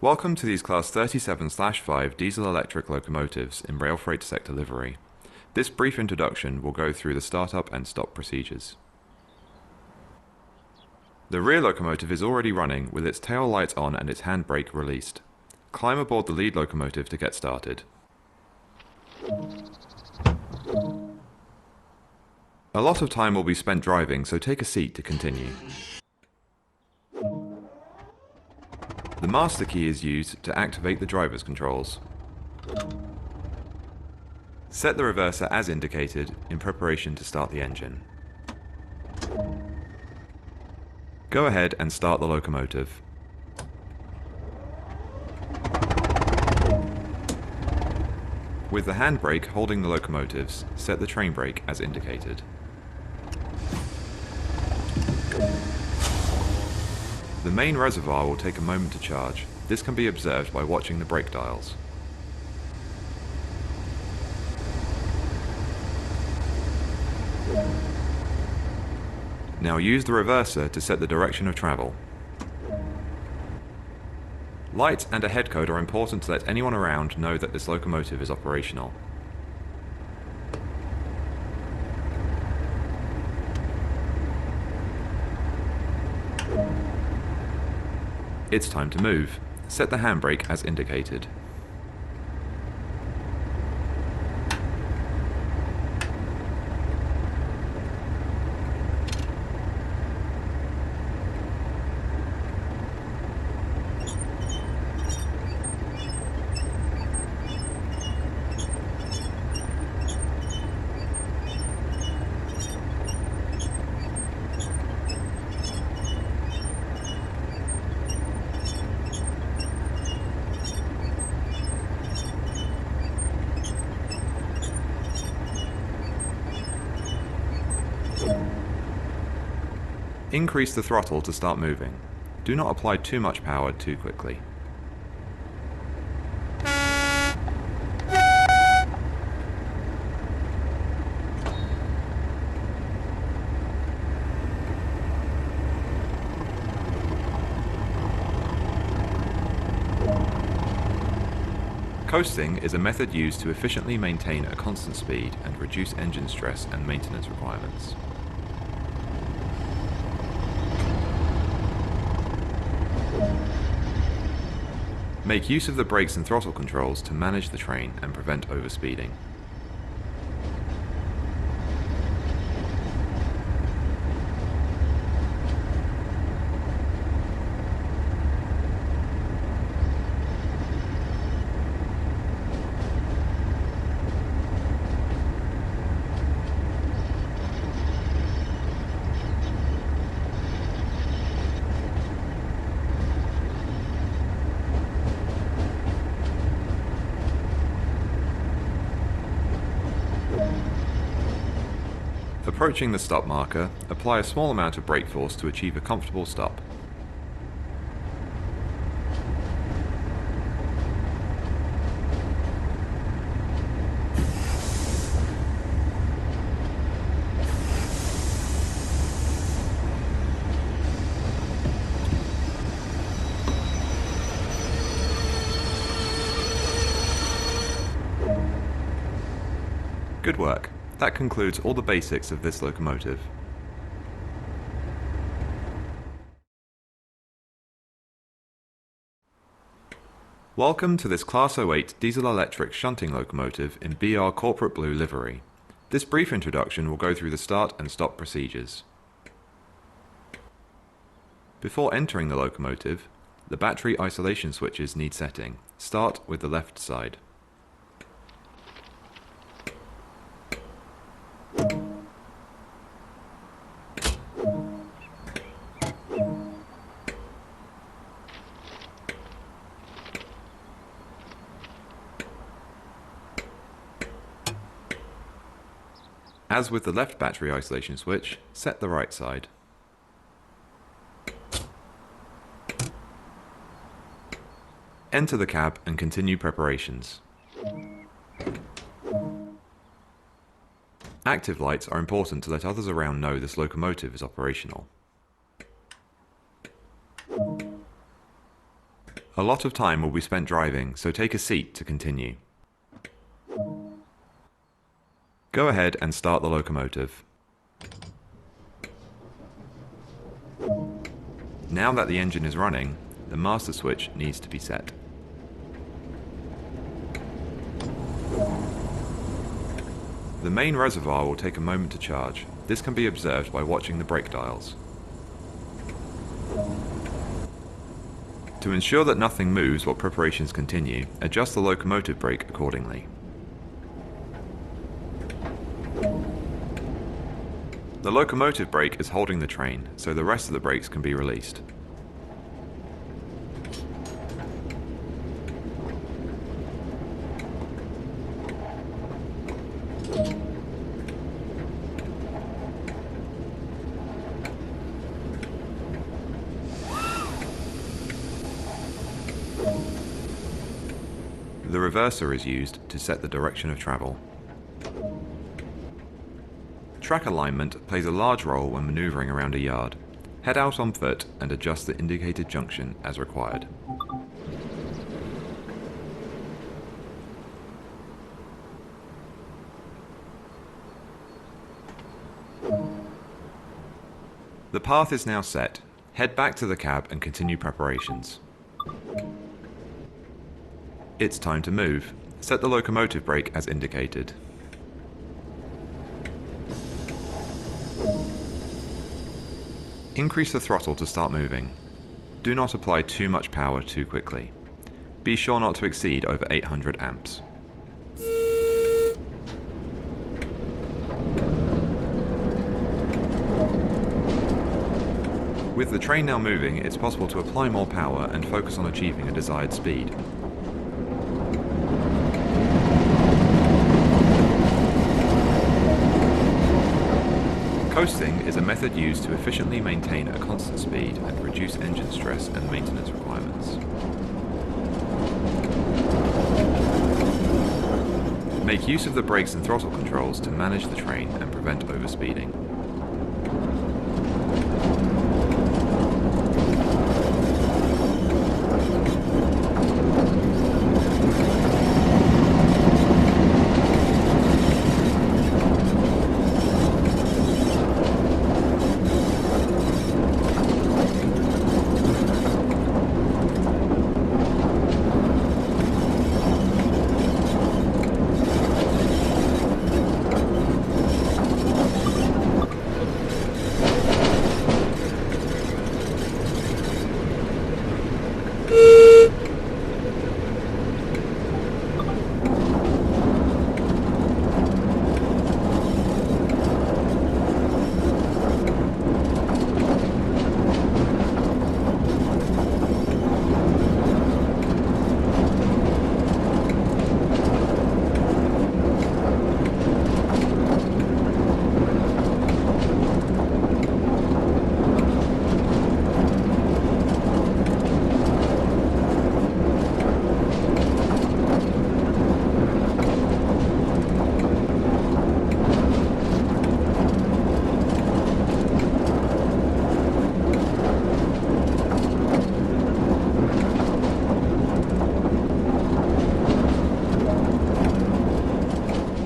Welcome to these Class 37/5 diesel-electric locomotives in rail freight sector livery. This brief introduction will go through the startup and stop procedures. The rear locomotive is already running with its tail lights on and its handbrake released. Climb aboard the lead locomotive to get started. A lot of time will be spent driving, so take a seat to continue. The master key is used to activate the driver's controls. Set the reverser as indicated in preparation to start the engine. Go ahead and start the locomotive. With the handbrake holding the locomotives, set the train brake as indicated. The main reservoir will take a moment to charge. This can be observed by watching the brake dials. Now use the reverser to set the direction of travel. Lights and a head code are important to let anyone around know that this locomotive is operational. It's time to move. Set the handbrake as indicated. Increase the throttle to start moving. Do not apply too much power too quickly. Coasting is a method used to efficiently maintain a constant speed and reduce engine stress and maintenance requirements. Make use of the brakes and throttle controls to manage the train and prevent overspeeding. Approaching the stop marker, apply a small amount of brake force to achieve a comfortable stop. Good work. That concludes all the basics of this locomotive. Welcome to this Class 08 diesel-electric shunting locomotive in BR Corporate Blue livery. This brief introduction will go through the start and stop procedures. Before entering the locomotive, the battery isolation switches need setting. Start with the left side. As with the left battery isolation switch, set the right side. Enter the cab and continue preparations. Active lights are important to let others around know this locomotive is operational. A lot of time will be spent driving, so take a seat to continue. Go ahead and start the locomotive. Now that the engine is running, the master switch needs to be set. The main reservoir will take a moment to charge. This can be observed by watching the brake dials. To ensure that nothing moves while preparations continue, adjust the locomotive brake accordingly. The locomotive brake is holding the train, so the rest of the brakes can be released. The reverser is used to set the direction of travel. Track alignment plays a large role when maneuvering around a yard. Head out on foot and adjust the indicated junction as required. The path is now set. Head back to the cab and continue preparations. It's time to move. Set the locomotive brake as indicated. Increase the throttle to start moving. Do not apply too much power too quickly. Be sure not to exceed over 800 amps. With the train now moving, it's possible to apply more power and focus on achieving a desired speed. Coasting is a method used to efficiently maintain a constant speed and reduce engine stress and maintenance requirements. Make use of the brakes and throttle controls to manage the train and prevent overspeeding.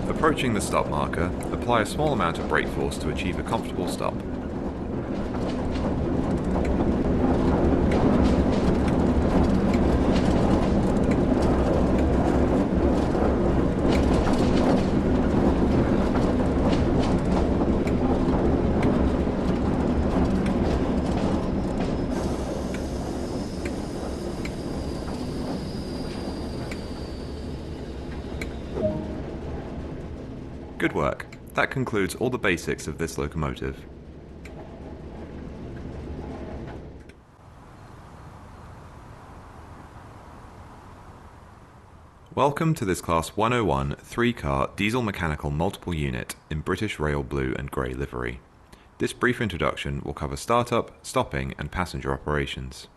Approaching the stop marker, apply a small amount of brake force to achieve a comfortable stop. Good work. That concludes all the basics of this locomotive. Welcome to this Class 101 3-car diesel mechanical multiple unit in British Rail blue and grey livery. This brief introduction will cover startup, stopping and passenger operations.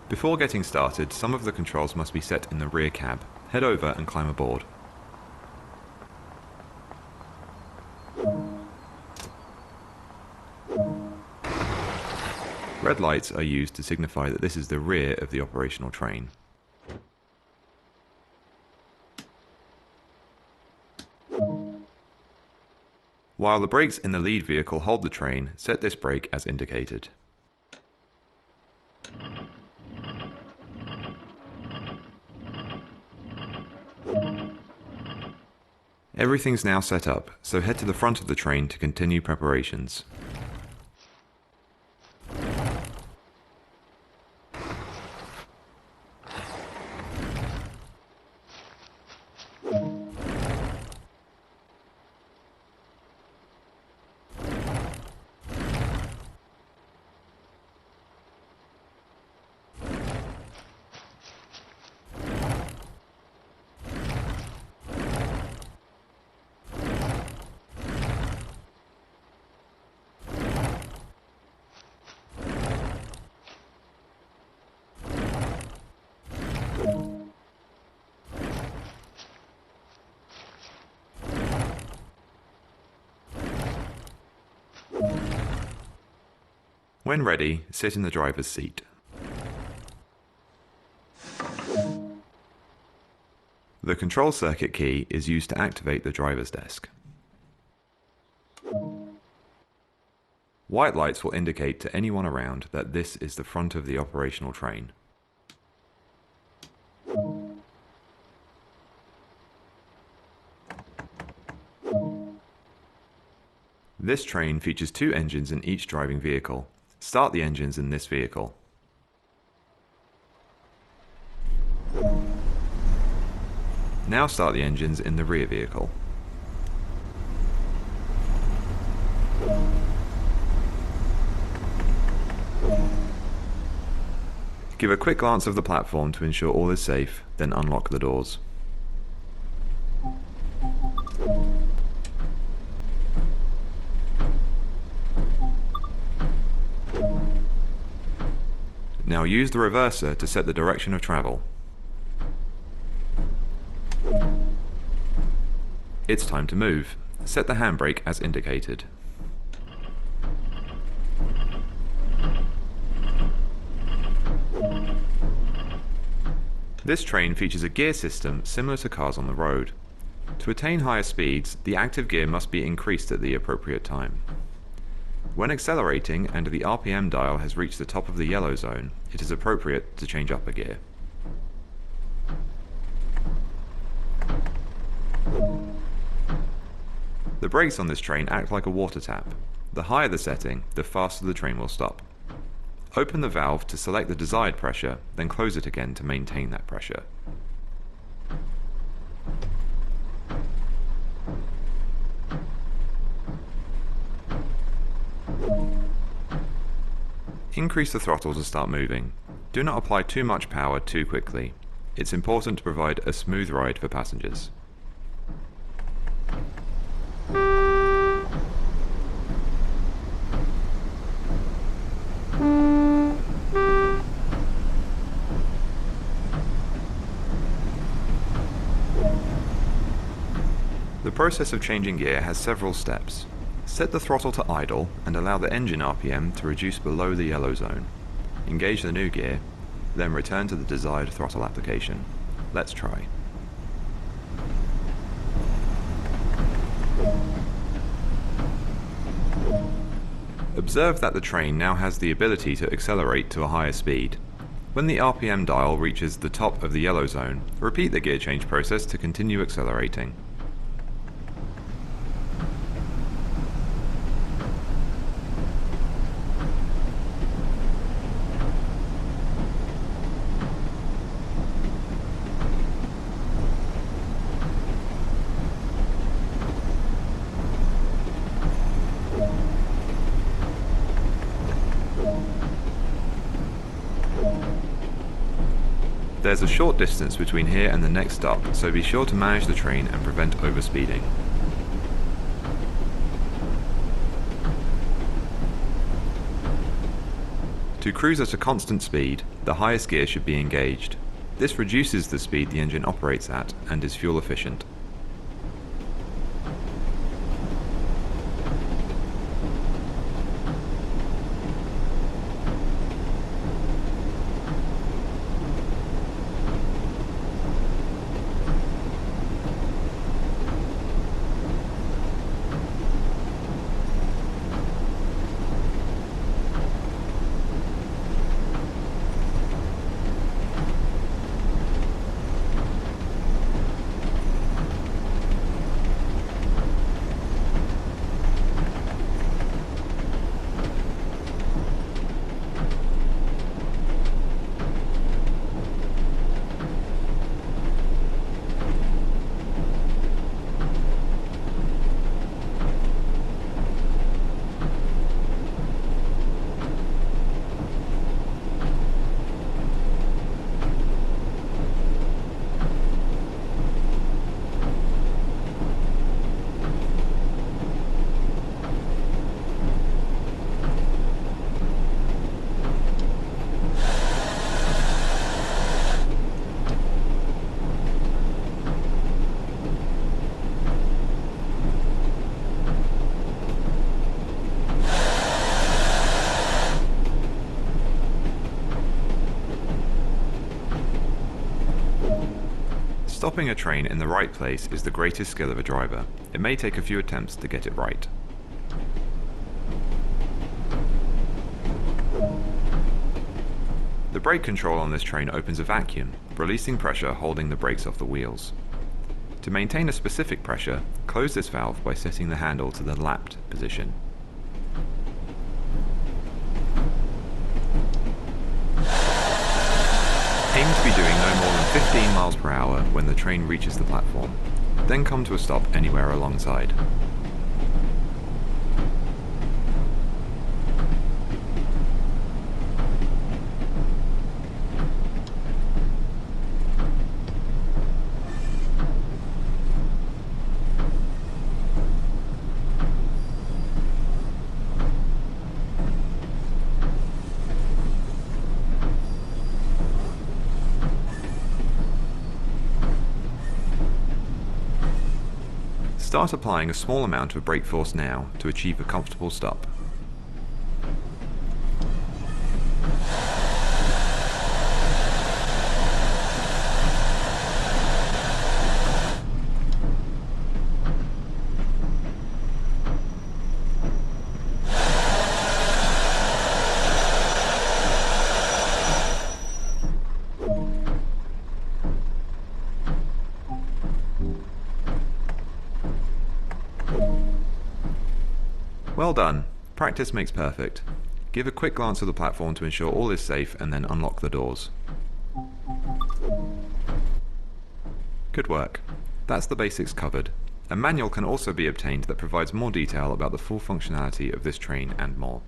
Before getting started, some of the controls must be set in the rear cab. Head over and climb aboard. Red lights are used to signify that this is the rear of the operational train. While the brakes in the lead vehicle hold the train, set this brake as indicated. Everything's now set up, so head to the front of the train to continue preparations. When ready, sit in the driver's seat. The control circuit key is used to activate the driver's desk. White lights will indicate to anyone around that this is the front of the operational train. This train features 2 engines in each driving vehicle. Start the engines in this vehicle. Now start the engines in the rear vehicle. Give a quick glance of the platform to ensure all is safe, then unlock the doors. Now use the reverser to set the direction of travel. It's time to move. Set the handbrake as indicated. This train features a gear system similar to cars on the road. To attain higher speeds, the active gear must be increased at the appropriate time. When accelerating and the RPM dial has reached the top of the yellow zone, it is appropriate to change up a gear. The brakes on this train act like a water tap. The higher the setting, the faster the train will stop. Open the valve to select the desired pressure, then close it again to maintain that pressure. Increase the throttle to start moving. Do not apply too much power too quickly. It's important to provide a smooth ride for passengers. The process of changing gear has several steps. Set the throttle to idle and allow the engine RPM to reduce below the yellow zone. Engage the new gear, then return to the desired throttle application. Let's try. Observe that the train now has the ability to accelerate to a higher speed. When the RPM dial reaches the top of the yellow zone, repeat the gear change process to continue accelerating. There's a short distance between here and the next stop, so be sure to manage the train and prevent overspeeding. To cruise at a constant speed, the highest gear should be engaged. This reduces the speed the engine operates at and is fuel efficient. Stopping a train in the right place is the greatest skill of a driver. It may take a few attempts to get it right. The brake control on this train opens a vacuum, releasing pressure holding the brakes off the wheels. To maintain a specific pressure, close this valve by setting the handle to the lapped position. Aim to be doing no more than 15 miles per hour when the train reaches the platform, then come to a stop anywhere alongside. Start applying a small amount of brake force now to achieve a comfortable stop. Well done. Practice makes perfect. Give a quick glance at the platform to ensure all is safe and then unlock the doors. Good work. That's the basics covered. A manual can also be obtained that provides more detail about the full functionality of this train and more.